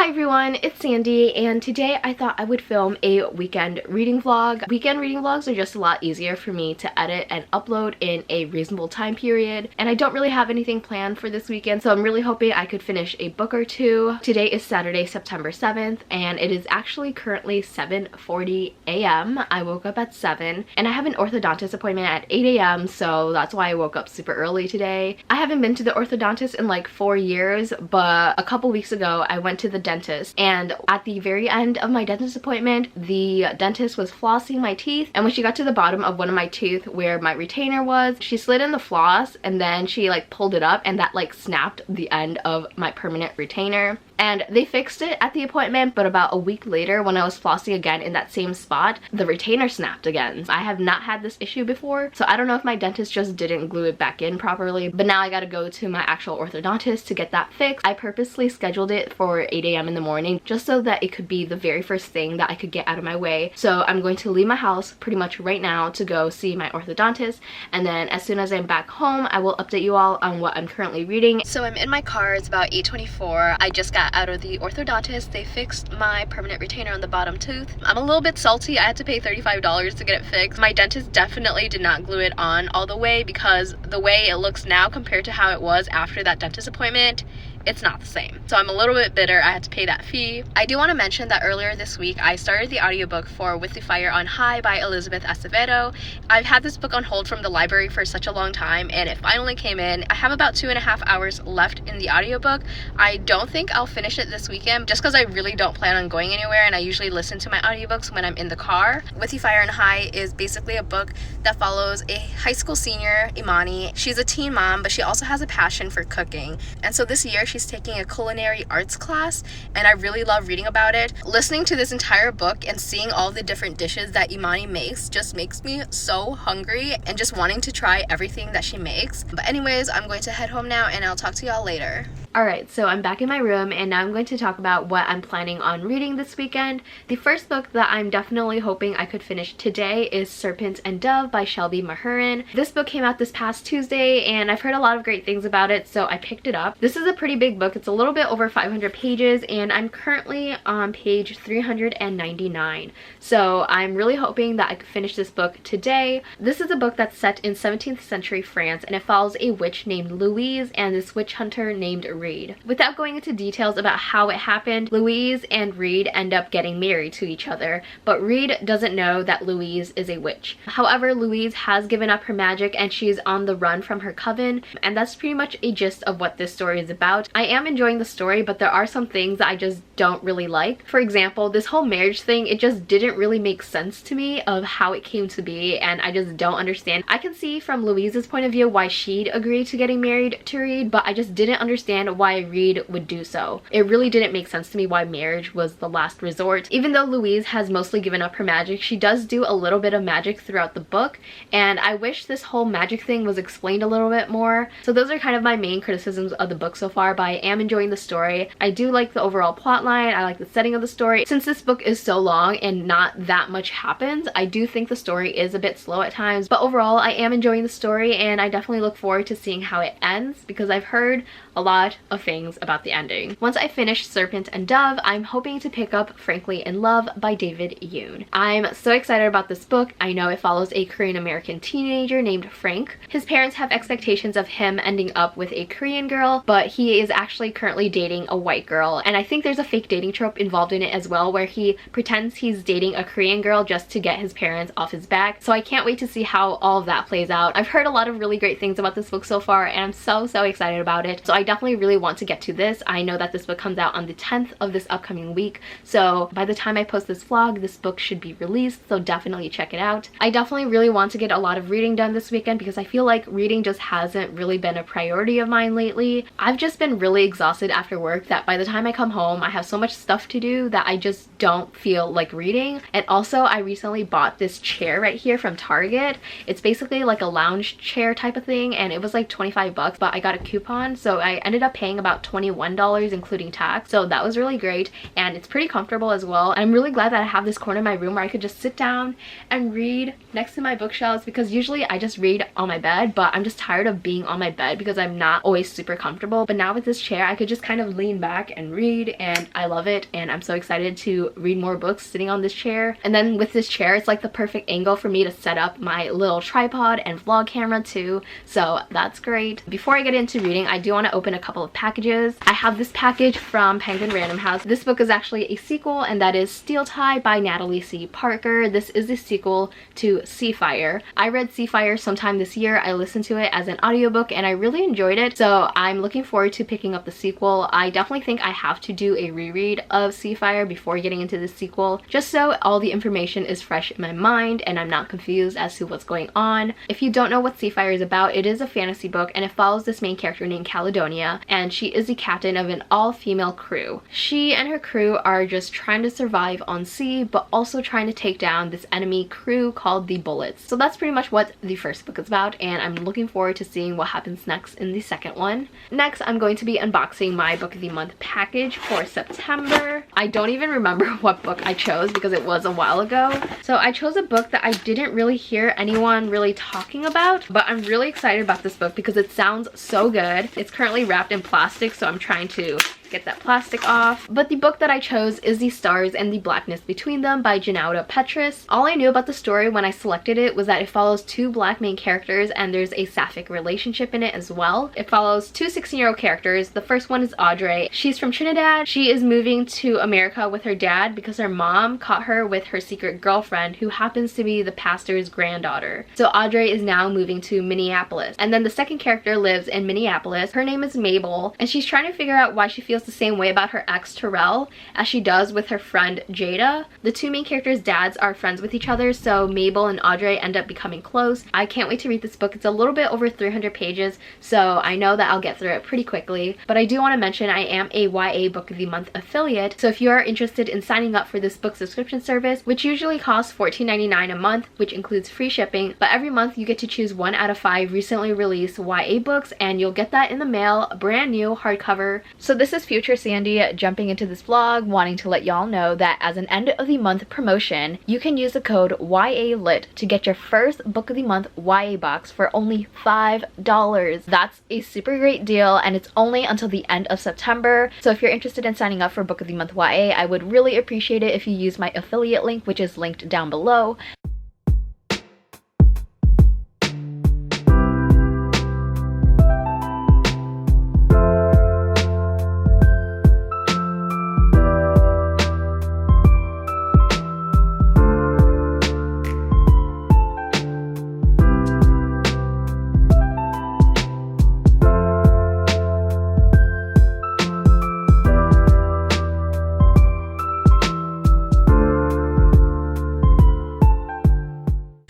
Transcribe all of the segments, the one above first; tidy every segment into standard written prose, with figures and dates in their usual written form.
Hi everyone, it's Sandy, and today I thought I would film a weekend reading vlog. Weekend reading vlogs are just a lot easier for me to edit and upload in a reasonable time period, and I don't really have anything planned for this weekend, so I'm really hoping I could finish a book or two. Today is Saturday, September 7th, and it is actually currently 7:40 a.m. I woke up at 7, and I have an orthodontist appointment at 8 a.m., so that's why I woke up super early today. I haven't been to the orthodontist in like 4 years, but a couple weeks ago I went to the dentist, and at the very end of my dentist appointment the dentist was flossing my teeth, and when she got to the bottom of one of my teeth where my retainer was, she slid in the floss and then she like pulled it up, and that like snapped the end of my permanent retainer. And they fixed it at the appointment, but about a week later when I was flossing again in that same spot, the retainer snapped again. I have not had this issue before, so I don't know if my dentist just didn't glue it back in properly, but now I gotta go to my actual orthodontist to get that fixed. I purposely scheduled it for 8 a.m. in the morning just so that it could be the very first thing that I could get out of my way. So I'm going to leave my house pretty much right now to go see my orthodontist, and then as soon as I'm back home I will update you all on what I'm currently reading. So I'm in my car, it's about 8:24. I just got out of the orthodontist. They fixed my permanent retainer on the bottom tooth. I'm a little bit salty. I had to pay $35 to get it fixed. My dentist definitely did not glue it on all the way, because the way it looks now compared to how it was after that dentist appointment, it's not the same. So I'm a little bit bitter I had to pay that fee. I do want to mention that earlier this week I started the audiobook for With the Fire on High by Elizabeth Acevedo. I've had this book on hold from the library for such a long time, and it finally came in. I have about 2.5 hours left in the audiobook. I don't think I'll finish it this weekend just because I really don't plan on going anywhere, and I usually listen to my audiobooks when I'm in the car. With the Fire on High is basically a book that follows a high school senior, Imani. She's a teen mom, but she also has a passion for cooking, and so this year she's taking a culinary arts class, and I really love reading about it. Listening to this entire book and seeing all the different dishes that Imani makes just makes me so hungry and just wanting to try everything that she makes. But anyways, I'm going to head home now, and I'll talk to y'all later. Alright, so I'm back in my room, and now I'm going to talk about what I'm planning on reading this weekend. The first book that I'm definitely hoping I could finish today is Serpent and Dove by Shelby Mahurin. This book came out this past Tuesday, and I've heard a lot of great things about it, so I picked it up. This is a pretty big book. It's a little bit over 500 pages, and I'm currently on page 399. So I'm really hoping that I could finish this book today. This is a book that's set in 17th century France, and it follows a witch named Louise and this witch hunter named Reed. Without going into details about how it happened, Louise and Reed end up getting married to each other, but Reed doesn't know that Louise is a witch. However, Louise has given up her magic and she's on the run from her coven, and that's pretty much a gist of what this story is about. I am enjoying the story, but there are some things that I just don't really like. For example, this whole marriage thing, it just didn't really make sense to me of how it came to be, and I just don't understand. I can see from Louise's point of view why she'd agree to getting married to Reed, but I just didn't understand why Reed would do so. It really didn't make sense to me why marriage was the last resort. Even though Louise has mostly given up her magic, she does do a little bit of magic throughout the book, and I wish this whole magic thing was explained a little bit more. So those are kind of my main criticisms of the book so far, but I am enjoying the story. I do like the overall plot line. I like the setting of the story. Since this book is so long and not that much happens, I do think the story is a bit slow at times, but overall I am enjoying the story, and I definitely look forward to seeing how it ends because I've heard a lot of things about the ending. Once I finish Serpent and Dove, I'm hoping to pick up Frankly in Love by David Yoon. I'm so excited about this book. I know it follows a Korean American teenager named Frank. His parents have expectations of him ending up with a Korean girl, but he is actually currently dating a white girl, and I think there's a fake dating trope involved in it as well, where he pretends he's dating a Korean girl just to get his parents off his back. So I can't wait to see how all of that plays out. I've heard a lot of really great things about this book so far, and I'm so excited about it. So I definitely really want to get to this. I know that this book comes out on the 10th of this upcoming week, so by the time I post this vlog, this book should be released, so definitely check it out. I definitely really want to get a lot of reading done this weekend because I feel like reading just hasn't really been a priority of mine lately. I've just been really exhausted after work that by the time I come home, I have so much stuff to do that I just don't feel like reading. And also, I recently bought this chair right here from Target. It's basically like a lounge chair type of thing, and it was like 25 bucks, but I got a coupon, so I I ended up paying about $21 including tax, so that was really great, and it's pretty comfortable as well. I'm really glad that I have this corner in my room where I could just sit down and read next to my bookshelves, because usually I just read on my bed, but I'm just tired of being on my bed because I'm not always super comfortable. But now with this chair, I could just kind of lean back and read, and I love it, and I'm so excited to read more books sitting on this chair. And then with this chair, it's like the perfect angle for me to set up my little tripod and vlog camera too, so that's great. Before I get into reading, I do want to open a couple of packages. I have this package from Penguin Random House. This book is actually a sequel, and that is Steel Tie by Natalie C. Parker. This is the sequel to Seafire. I read Seafire sometime this year. I listened to it as an audiobook and I really enjoyed it, so I'm looking forward to picking up the sequel. I definitely think I have to do a reread of Seafire before getting into the sequel, just so all the information is fresh in my mind and I'm not confused as to what's going on. If you don't know what Seafire is about, it is a fantasy book and it follows this main character named Caledonia, and she is the captain of an all-female crew. She and her crew are just trying to survive on sea, but also trying to take down this enemy crew called the Bullets. So that's pretty much what the first book is about, and I'm looking forward to seeing what happens next in the second one. Next, I'm going to be unboxing my book of the month package for September. I don't even remember what book I chose because it was a while ago. So I chose a book that I didn't really hear anyone really talking about, but I'm really excited about this book because it sounds so good. It's currently wrapped in plastic, so I'm trying to get that plastic off. But the book that I chose is The Stars and the Blackness Between Them by Junauda Petrus. All I knew about the story when I selected it was that it follows two black main characters and there's a sapphic relationship in it as well. It follows two 16-year-old characters. The first one is Audrey. She's from Trinidad. She is moving to America with her dad because her mom caught her with her secret girlfriend who happens to be the pastor's granddaughter. So Audrey is now moving to Minneapolis. And then the second character lives in Minneapolis. Her name is Mabel, and she's trying to figure out why she feels the same way about her ex Terrell as she does with her friend Jada. The two main characters' dads are friends with each other, so Mabel and Audrey end up becoming close. I can't wait to read this book. It's a little bit over 300 pages, so I know that I'll get through it pretty quickly. But I do want to mention I am a YA Book of the Month affiliate, so if you are interested in signing up for this book subscription service, which usually costs $14.99 a month, which includes free shipping, but every month you get to choose 1 out of 5 recently released YA books, and you'll get that in the mail, brand new hardcover. So this is Future Sandy jumping into this vlog, wanting to let y'all know that as an end of the month promotion, you can use the code YALIT to get your first Book of the Month YA box for only $5. That's a super great deal, and it's only until the end of September. So if you're interested in signing up for Book of the Month YA, I would really appreciate it if you use my affiliate link, which is linked down below.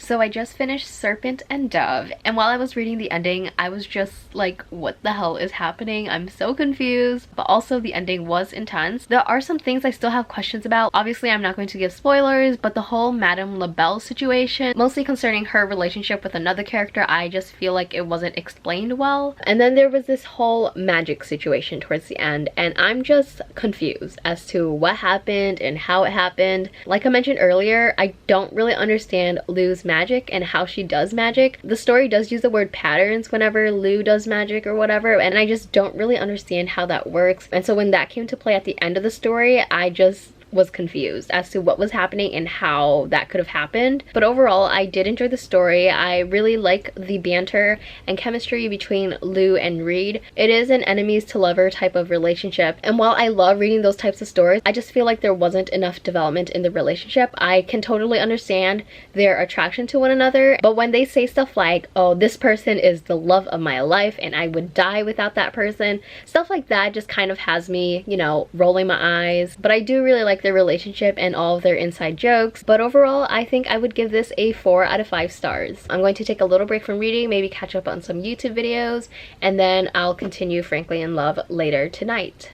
So I just finished Serpent and Dove, and while I was reading the ending, I was just like, what the hell is happening? I'm so confused, but also the ending was intense. There are some things I still have questions about. Obviously, I'm not going to give spoilers, but the whole Madame LaBelle situation, mostly concerning her relationship with another character, I just feel like it wasn't explained well. And then there was this whole magic situation towards the end, and I'm just confused as to what happened and how it happened. Like I mentioned earlier, I don't really understand Lu's magic and how she does magic. The story does use the word patterns whenever Lu does magic or whatever, and I just don't really understand how that works. And so when that came to play at the end of the story, I just was confused as to what was happening and how that could have happened. But overall, I did enjoy the story. I really like the banter and chemistry between Lu and Reed. It is an enemies to lover type of relationship, and while I love reading those types of stories, I just feel like there wasn't enough development in the relationship. I can totally understand their attraction to one another, but when they say stuff like, oh, this person is the love of my life and I would die without that person, stuff like that just kind of has me, you know, rolling my eyes. But I do really like their relationship and all of their inside jokes. But overall, I think I would give this a 4 out of 5 stars. I'm going to take a little break from reading, maybe catch up on some YouTube videos, and then I'll continue Frankly in Love later tonight.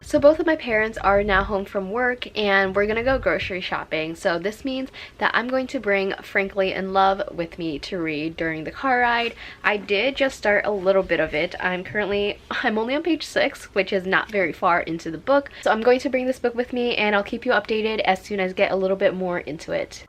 So both of my parents are now home from work and we're gonna go grocery shopping. So this means that I'm going to bring Frankly in Love with me to read during the car ride. I did just start a little bit of it. I'm only on page 6, which is not very far into the book. So I'm going to bring this book with me and I'll keep you updated as soon as I get a little bit more into it.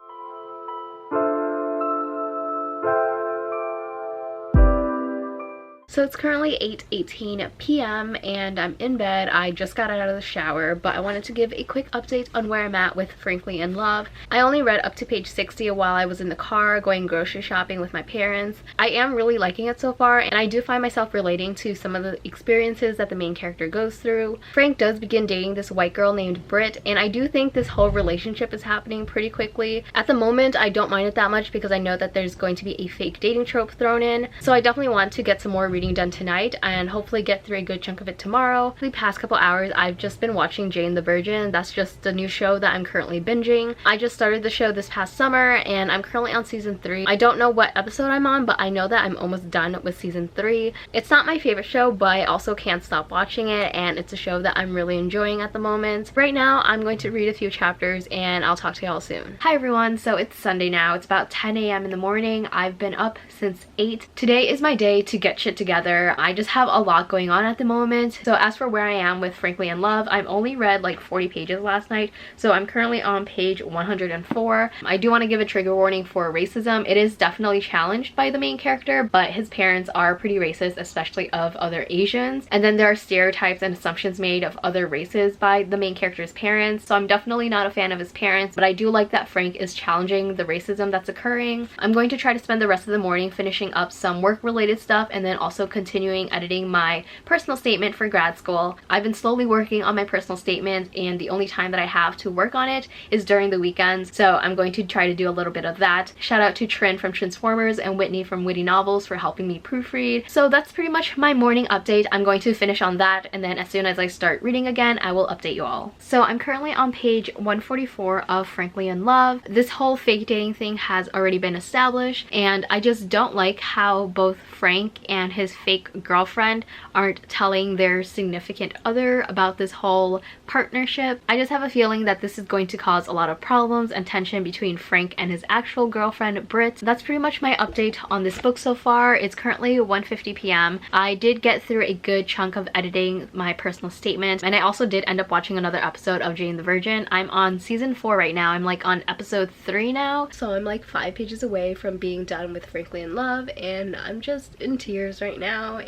So it's currently 8:18 p.m. and I'm in bed. I just got out of the shower, but I wanted to give a quick update on where I'm at with Frankly in Love. I only read up to page 60 while I was in the car going grocery shopping with my parents. I am really liking it so far, and I do find myself relating to some of the experiences that the main character goes through. Frank does begin dating this white girl named Britt, and I do think this whole relationship is happening pretty quickly. At the moment, I don't mind it that much because I know that there's going to be a fake dating trope thrown in, so I definitely want to get some more reading done tonight and hopefully get through a good chunk of it tomorrow. The past couple hours I've just been watching Jane the Virgin. That's just the new show that I'm currently binging. I just started the show this past summer and I'm currently on season 3. I don't know what episode I'm on, but I know that I'm almost done with season 3. It's not my favorite show, but I also can't stop watching it, and it's a show that I'm really enjoying at the moment. Right now I'm going to read a few chapters and I'll talk to y'all soon. Hi everyone, so it's Sunday now. It's about 10 a.m. in the morning. I've been up since 8. Today is my day to get shit together. I just have a lot going on at the moment. So as for where I am with Frankly in Love, I've only read like 40 pages last night, so I'm currently on page 104. I do want to give a trigger warning for racism. It is definitely challenged by the main character, but his parents are pretty racist, especially of other Asians, and then there are stereotypes and assumptions made of other races by the main character's parents. So I'm definitely not a fan of his parents, but I do like that Frank is challenging the racism that's occurring. I'm going to try to spend the rest of the morning finishing up some work related stuff and then also continuing editing my personal statement for grad school. I've been slowly working on my personal statement, and the only time that I have to work on it is during the weekends, so I'm going to try to do a little bit of that. Shout out to Trin from Transformers and Whitney from Witty Novels for helping me proofread. So that's pretty much my morning update. I'm going to finish on that, and then as soon as I start reading again, I will update you all. So I'm currently on page 144 of Frankly in Love. This whole fake dating thing has already been established, and I just don't like how both Frank and his fake girlfriend aren't telling their significant other about this whole partnership. I just have a feeling that this is going to cause a lot of problems and tension between Frank and his actual girlfriend Britt. That's pretty much my update on this book so far. It's currently 1:50 p.m. I did get through a good chunk of editing my personal statement, and I also did end up watching another episode of Jane the Virgin. I'm on season 4 right now. I'm like on episode 3 now, so I'm like 5 pages away from being done with Frankly in Love, and I'm just in tears right now.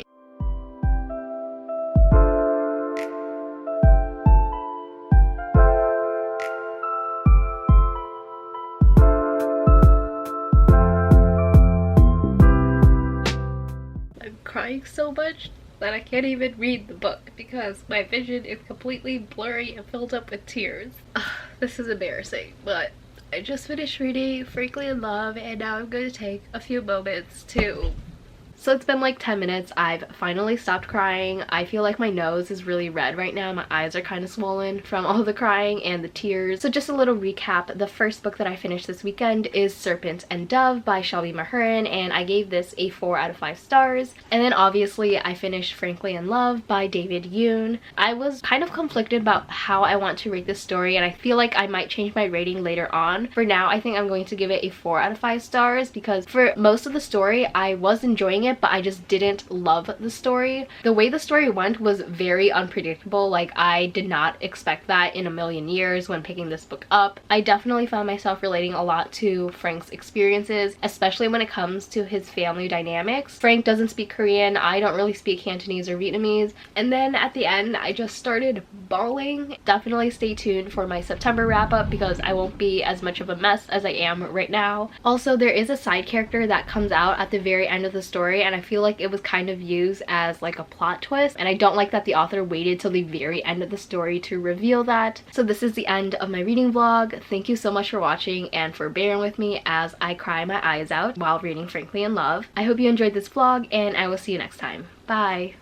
Crying so much that I can't even read the book because my vision is completely blurry and filled up with tears. This is embarrassing, but I just finished reading Frankly in Love and now I'm going to take a few moments to... So it's been like 10 minutes. I've finally stopped crying. I feel like my nose is really red right now. My eyes are kind of swollen from all the crying and the tears. So just a little recap. The first book that I finished this weekend is Serpent and Dove by Shelby Mahurin, and I gave this a 4 out of 5 stars. And then obviously I finished Frankly in Love by David Yoon. I was kind of conflicted about how I want to rate this story, and I feel like I might change my rating later on. For now, I think I'm going to give it a 4 out of 5 stars because for most of the story I was enjoying it, but I just didn't love the story. The way the story went was very unpredictable. Like, I did not expect that in a million years when picking this book up. I definitely found myself relating a lot to Frank's experiences, especially when it comes to his family dynamics. Frank doesn't speak Korean, I don't really speak Cantonese or Vietnamese, and then at the end I just started bawling. Definitely stay tuned for my September wrap-up because I won't be as much of a mess as I am right now. Also, there is a side character that comes out at the very end of the story, and I feel like it was kind of used as like a plot twist, and I don't like that the author waited till the very end of the story to reveal that. So this is the end of my reading vlog. Thank you so much for watching and for bearing with me as I cry my eyes out while reading Frankly in Love. I hope you enjoyed this vlog, and I will see you next time. Bye!